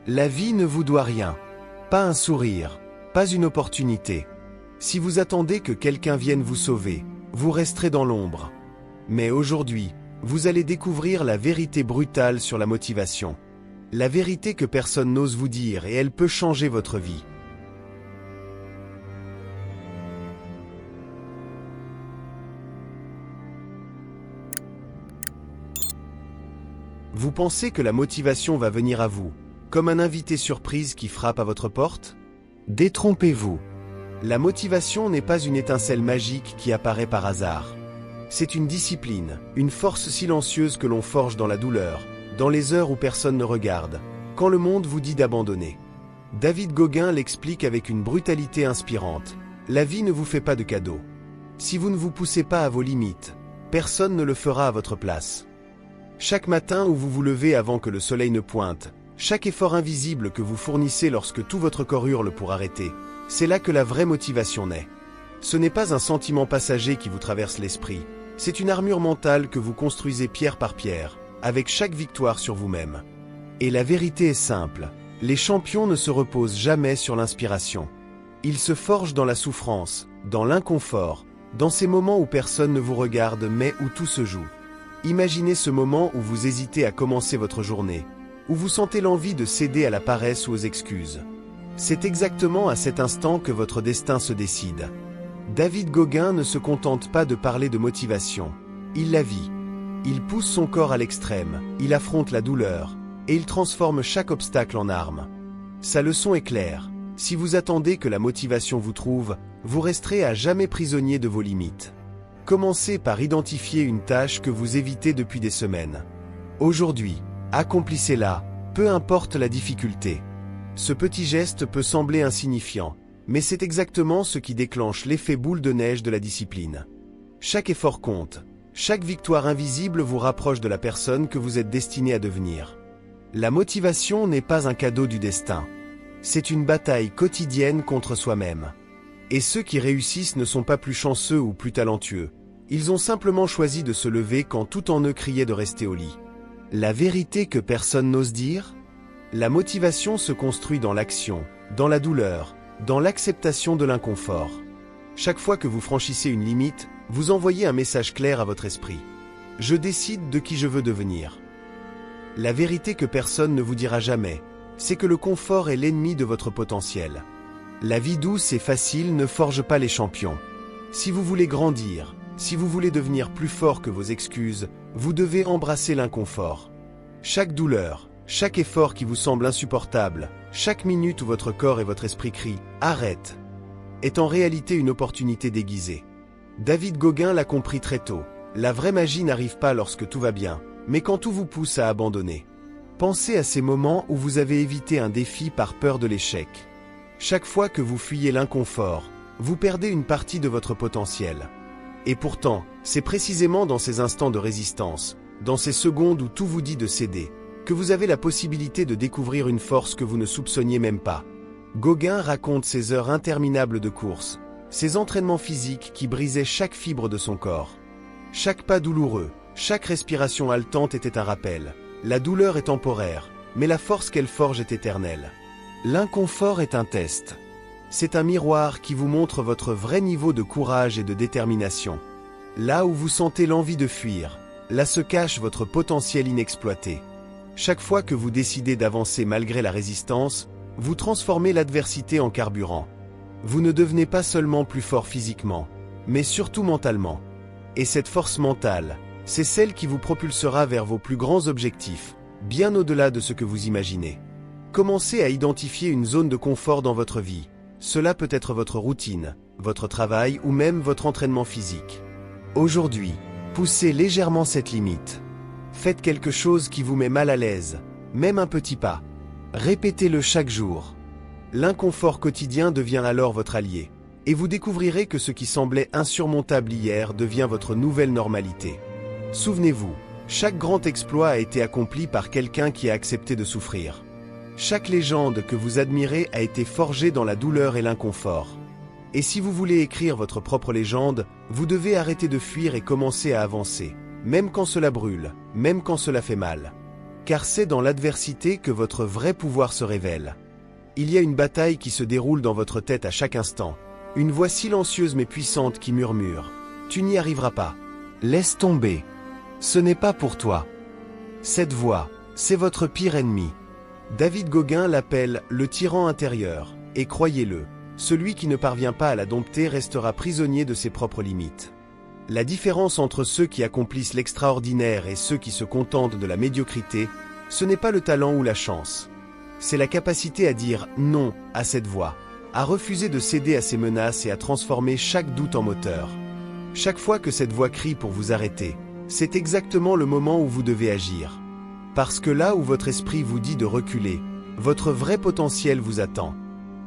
La vie ne vous doit rien. Pas un sourire, pas une opportunité. Si vous attendez que quelqu'un vienne vous sauver, vous resterez dans l'ombre. Mais aujourd'hui, vous allez découvrir la vérité brutale sur la motivation. La vérité que personne n'ose vous dire et elle peut changer votre vie. Vous pensez que la motivation va venir à vous, comme un invité surprise qui frappe à votre porte? Détrompez-vous. La motivation n'est pas une étincelle magique qui apparaît par hasard. C'est une discipline, une force silencieuse que l'on forge dans la douleur, dans les heures où personne ne regarde, quand le monde vous dit d'abandonner. David Gauguin l'explique avec une brutalité inspirante. La vie ne vous fait pas de cadeaux. Si vous ne vous poussez pas à vos limites, personne ne le fera à votre place. Chaque matin où vous vous levez avant que le soleil ne pointe, chaque effort invisible que vous fournissez lorsque tout votre corps hurle pour arrêter, c'est là que la vraie motivation naît. Ce n'est pas un sentiment passager qui vous traverse l'esprit, c'est une armure mentale que vous construisez pierre par pierre, avec chaque victoire sur vous-même. Et la vérité est simple, les champions ne se reposent jamais sur l'inspiration. Ils se forgent dans la souffrance, dans l'inconfort, dans ces moments où personne ne vous regarde mais où tout se joue. Imaginez ce moment où vous hésitez à commencer votre journée, où vous sentez l'envie de céder à la paresse ou aux excuses. C'est exactement à cet instant que votre destin se décide. David Gauguin ne se contente pas de parler de motivation, il la vit. Il pousse son corps à l'extrême, il affronte la douleur, et il transforme chaque obstacle en arme. Sa leçon est claire, si vous attendez que la motivation vous trouve, vous resterez à jamais prisonnier de vos limites. Commencez par identifier une tâche que vous évitez depuis des semaines. Aujourd'hui, accomplissez-la, peu importe la difficulté. Ce petit geste peut sembler insignifiant, mais c'est exactement ce qui déclenche l'effet boule de neige de la discipline. Chaque effort compte, chaque victoire invisible vous rapproche de la personne que vous êtes destiné à devenir. La motivation n'est pas un cadeau du destin. C'est une bataille quotidienne contre soi-même. Et ceux qui réussissent ne sont pas plus chanceux ou plus talentueux. Ils ont simplement choisi de se lever quand tout en eux criait de rester au lit. La vérité que personne n'ose dire? La motivation se construit dans l'action, dans la douleur, dans l'acceptation de l'inconfort. Chaque fois que vous franchissez une limite, vous envoyez un message clair à votre esprit. Je décide de qui je veux devenir. La vérité que personne ne vous dira jamais, c'est que le confort est l'ennemi de votre potentiel. La vie douce et facile ne forge pas les champions. Si vous voulez grandir, si vous voulez devenir plus fort que vos excuses, vous devez embrasser l'inconfort. Chaque douleur, chaque effort qui vous semble insupportable, chaque minute où votre corps et votre esprit crient « Arrête !» est en réalité une opportunité déguisée. David Gauguin l'a compris très tôt. La vraie magie n'arrive pas lorsque tout va bien, mais quand tout vous pousse à abandonner. Pensez à ces moments où vous avez évité un défi par peur de l'échec. Chaque fois que vous fuyez l'inconfort, vous perdez une partie de votre potentiel. Et pourtant, c'est précisément dans ces instants de résistance, dans ces secondes où tout vous dit de céder, que vous avez la possibilité de découvrir une force que vous ne soupçonniez même pas. Gauguin raconte ces heures interminables de course, ces entraînements physiques qui brisaient chaque fibre de son corps. Chaque pas douloureux, chaque respiration haletante était un rappel. La douleur est temporaire, mais la force qu'elle forge est éternelle. L'inconfort est un test. C'est un miroir qui vous montre votre vrai niveau de courage et de détermination. Là où vous sentez l'envie de fuir, là se cache votre potentiel inexploité. Chaque fois que vous décidez d'avancer malgré la résistance, vous transformez l'adversité en carburant. Vous ne devenez pas seulement plus fort physiquement, mais surtout mentalement. Et cette force mentale, c'est celle qui vous propulsera vers vos plus grands objectifs, bien au-delà de ce que vous imaginez. Commencez à identifier une zone de confort dans votre vie. Cela peut être votre routine, votre travail ou même votre entraînement physique. Aujourd'hui, poussez légèrement cette limite. Faites quelque chose qui vous met mal à l'aise, même un petit pas. Répétez-le chaque jour. L'inconfort quotidien devient alors votre allié, et vous découvrirez que ce qui semblait insurmontable hier devient votre nouvelle normalité. Souvenez-vous, chaque grand exploit a été accompli par quelqu'un qui a accepté de souffrir. Chaque légende que vous admirez a été forgée dans la douleur et l'inconfort. Et si vous voulez écrire votre propre légende, vous devez arrêter de fuir et commencer à avancer, même quand cela brûle, même quand cela fait mal. car c'est dans l'adversité que votre vrai pouvoir se révèle. Il y a une bataille qui se déroule dans votre tête à chaque instant, une voix silencieuse mais puissante qui murmure « Tu n'y arriveras pas. Laisse tomber. Ce n'est pas pour toi. » Cette voix, c'est votre pire ennemi. David Gauguin l'appelle le tyran intérieur, et croyez-le, celui qui ne parvient pas à la dompter restera prisonnier de ses propres limites. La différence entre ceux qui accomplissent l'extraordinaire et ceux qui se contentent de la médiocrité, ce n'est pas le talent ou la chance. C'est la capacité à dire non à cette voix, à refuser de céder à ses menaces et à transformer chaque doute en moteur. Chaque fois que cette voix crie pour vous arrêter, c'est exactement le moment où vous devez agir. Parce que là où votre esprit vous dit de reculer, votre vrai potentiel vous attend.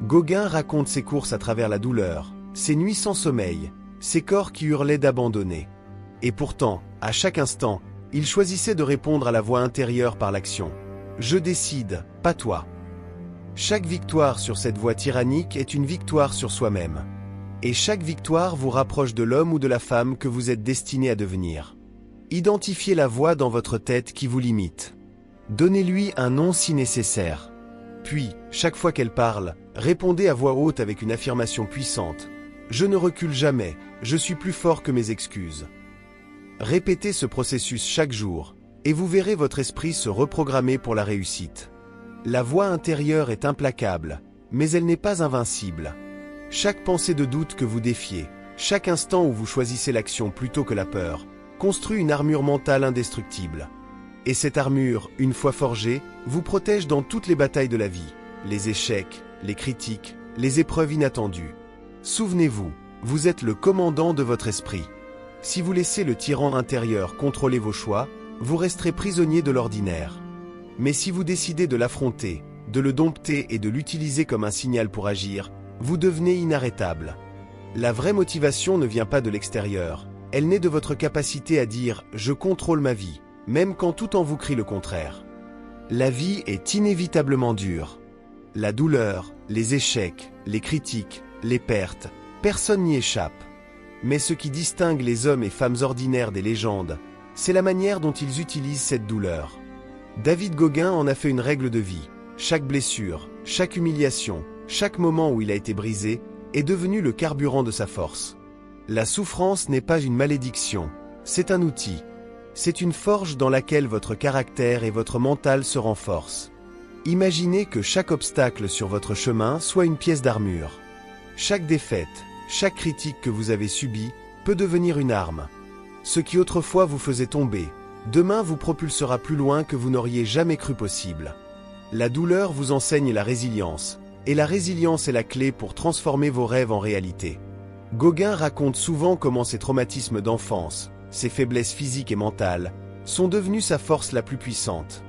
Gauguin raconte ses courses à travers la douleur, ses nuits sans sommeil, ses corps qui hurlaient d'abandonner. Et pourtant, à chaque instant, il choisissait de répondre à la voix intérieure par l'action. Je décide, pas toi. Chaque victoire sur cette voie tyrannique est une victoire sur soi-même. Et chaque victoire vous rapproche de l'homme ou de la femme que vous êtes destiné à devenir. Identifiez la voix dans votre tête qui vous limite. Donnez-lui un nom si nécessaire. Puis, chaque fois qu'elle parle, répondez à voix haute avec une affirmation puissante. Je ne recule jamais, je suis plus fort que mes excuses. Répétez ce processus chaque jour, et vous verrez votre esprit se reprogrammer pour la réussite. La voix intérieure est implacable, mais elle n'est pas invincible. Chaque pensée de doute que vous défiez, chaque instant où vous choisissez l'action plutôt que la peur, construit une armure mentale indestructible. Et cette armure, une fois forgée, vous protège dans toutes les batailles de la vie, les échecs, les critiques, les épreuves inattendues. Souvenez-vous, vous êtes le commandant de votre esprit. Si vous laissez le tyran intérieur contrôler vos choix, vous resterez prisonnier de l'ordinaire. Mais si vous décidez de l'affronter, de le dompter et de l'utiliser comme un signal pour agir, vous devenez inarrêtable. La vraie motivation ne vient pas de l'extérieur, elle naît de votre capacité à dire « je contrôle ma vie », même quand tout en vous crie le contraire. La vie est inévitablement dure. La douleur, les échecs, les critiques, les pertes, personne n'y échappe. Mais ce qui distingue les hommes et femmes ordinaires des légendes, c'est la manière dont ils utilisent cette douleur. David Gauguin en a fait une règle de vie. Chaque blessure, chaque humiliation, chaque moment où il a été brisé, est devenu le carburant de sa force. La souffrance n'est pas une malédiction, c'est un outil. C'est une forge dans laquelle votre caractère et votre mental se renforcent. Imaginez que chaque obstacle sur votre chemin soit une pièce d'armure. Chaque défaite, chaque critique que vous avez subie peut devenir une arme. Ce qui autrefois vous faisait tomber, demain vous propulsera plus loin que vous n'auriez jamais cru possible. La douleur vous enseigne la résilience, et la résilience est la clé pour transformer vos rêves en réalité. Gauguin raconte souvent comment ses traumatismes d'enfance, ses faiblesses physiques et mentales, sont devenus sa force la plus puissante.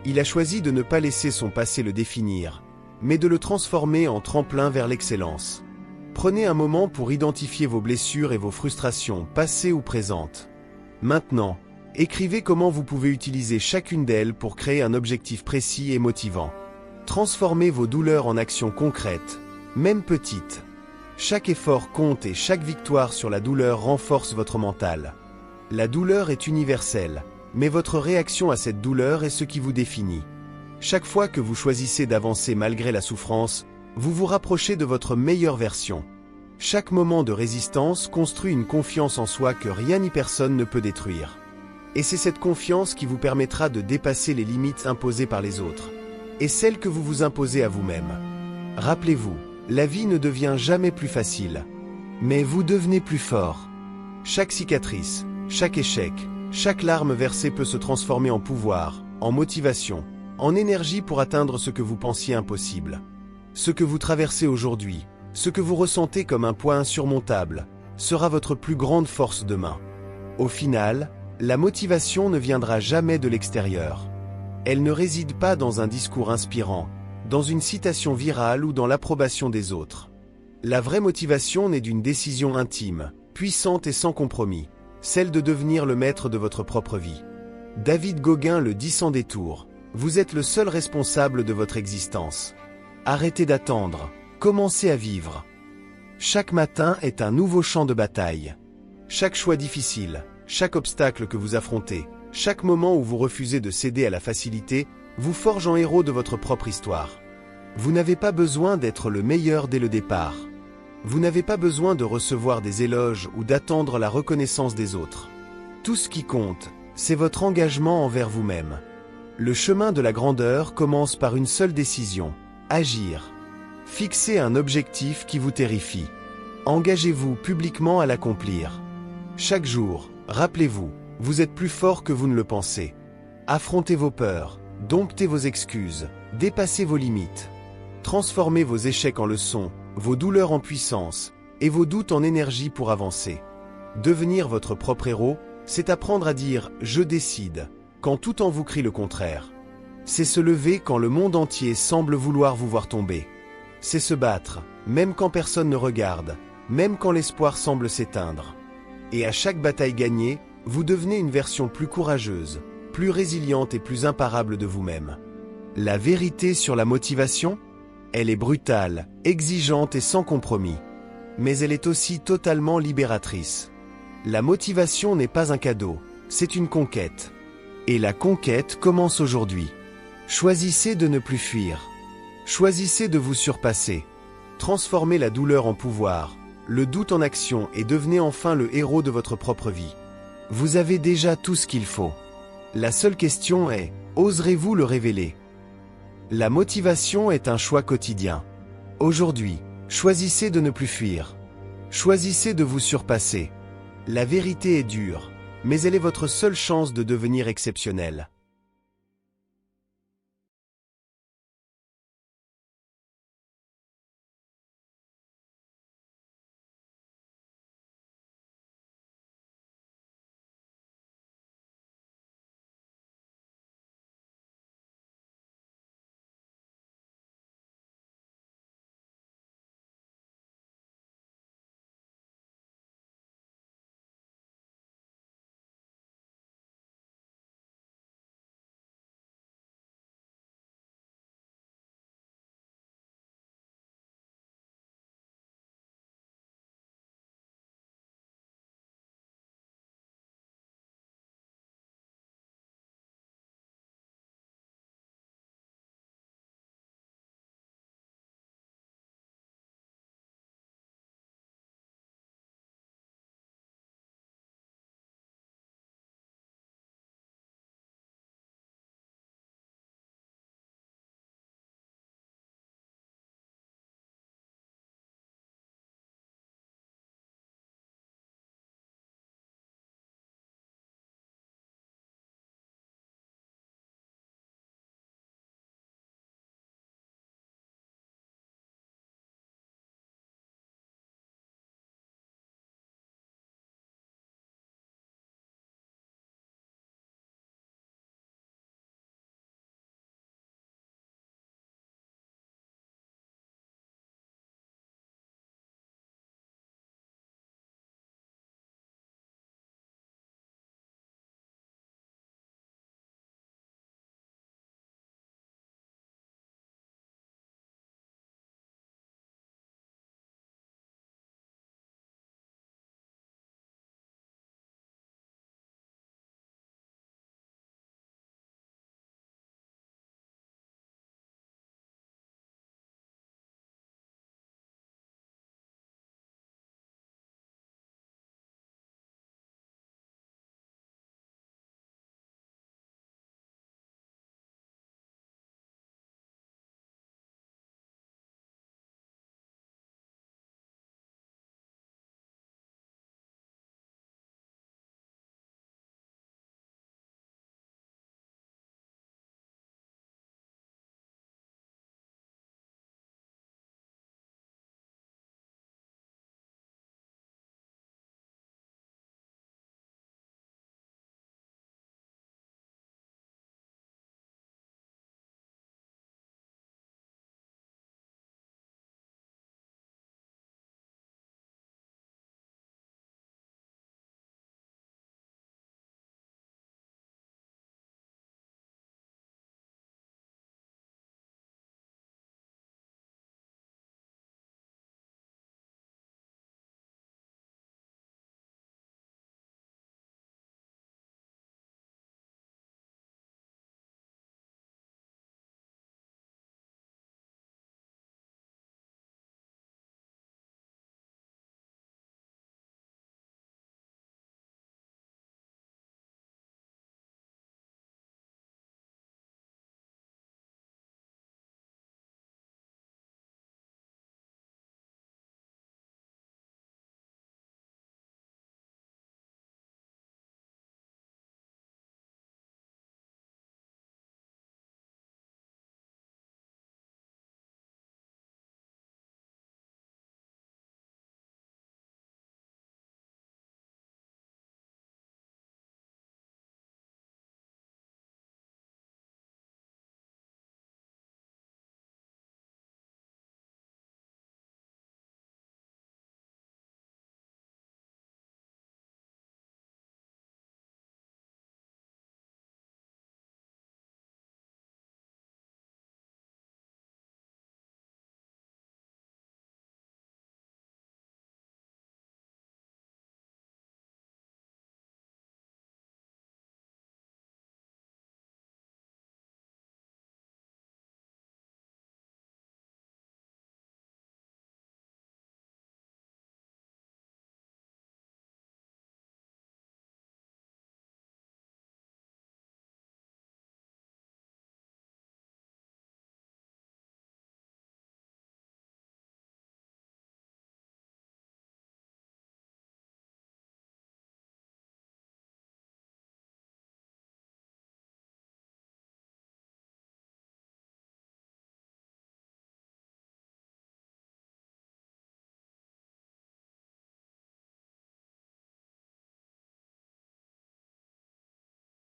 Il a choisi de ne pas laisser son passé le définir, mais de le transformer en tremplin vers l'excellence. Prenez un moment pour identifier vos blessures et vos frustrations, passées ou présentes. Maintenant, écrivez comment vous pouvez utiliser chacune d'elles pour créer un objectif précis et motivant. Transformez vos douleurs en actions concrètes, même petites. Chaque effort compte et chaque victoire sur la douleur renforce votre mental. La douleur est universelle, mais votre réaction à cette douleur est ce qui vous définit. Chaque fois que vous choisissez d'avancer malgré la souffrance, vous vous rapprochez de votre meilleure version. Chaque moment de résistance construit une confiance en soi que rien ni personne ne peut détruire. Et c'est cette confiance qui vous permettra de dépasser les limites imposées par les autres, et celles que vous vous imposez à vous-même. Rappelez-vous, la vie ne devient jamais plus facile, mais vous devenez plus fort. Chaque cicatrice, chaque échec, chaque larme versée peut se transformer en pouvoir, en motivation, en énergie pour atteindre ce que vous pensiez impossible. Ce que vous traversez aujourd'hui, ce que vous ressentez comme un poids insurmontable, sera votre plus grande force demain. Au final, la motivation ne viendra jamais de l'extérieur. Elle ne réside pas dans un discours inspirant, dans une citation virale ou dans l'approbation des autres. La vraie motivation naît d'une décision intime, puissante et sans compromis, celle de devenir le maître de votre propre vie. David Gauguin le dit sans détour, vous êtes le seul responsable de votre existence. Arrêtez d'attendre, commencez à vivre. Chaque matin est un nouveau champ de bataille. Chaque choix difficile, chaque obstacle que vous affrontez, Chaque moment où vous refusez de céder à la facilité vous forge en héros de votre propre histoire. Vous n'avez pas besoin d'être le meilleur dès le départ. Vous n'avez pas besoin de recevoir des éloges ou d'attendre la reconnaissance des autres. Tout ce qui compte, c'est votre engagement envers vous-même. Le chemin de la grandeur commence par une seule décision: agir. Fixez un objectif qui vous terrifie. Engagez-vous publiquement à l'accomplir. Chaque jour, rappelez-vous, vous êtes plus fort que vous ne le pensez. Affrontez vos peurs, domptez vos excuses, dépassez vos limites. Transformez vos échecs en leçons, vos douleurs en puissance, et vos doutes en énergie pour avancer. Devenir votre propre héros, c'est apprendre à dire « je décide » quand tout en vous crie le contraire. C'est se lever quand le monde entier semble vouloir vous voir tomber. C'est se battre, même quand personne ne regarde, même quand l'espoir semble s'éteindre. Et à chaque bataille gagnée, vous devenez une version plus courageuse, plus résiliente et plus imparable de vous-même. La vérité sur la motivation? Elle est brutale, exigeante et sans compromis. Mais elle est aussi totalement libératrice. La motivation n'est pas un cadeau, c'est une conquête. Et la conquête commence aujourd'hui. Choisissez de ne plus fuir. Choisissez de vous surpasser. Transformez la douleur en pouvoir, le doute en action et devenez enfin le héros de votre propre vie. Vous avez déjà tout ce qu'il faut. La seule question est, oserez-vous le révéler? La motivation est un choix quotidien. Aujourd'hui, choisissez de ne plus fuir. Choisissez de vous surpasser. La vérité est dure, mais elle est votre seule chance de devenir exceptionnel.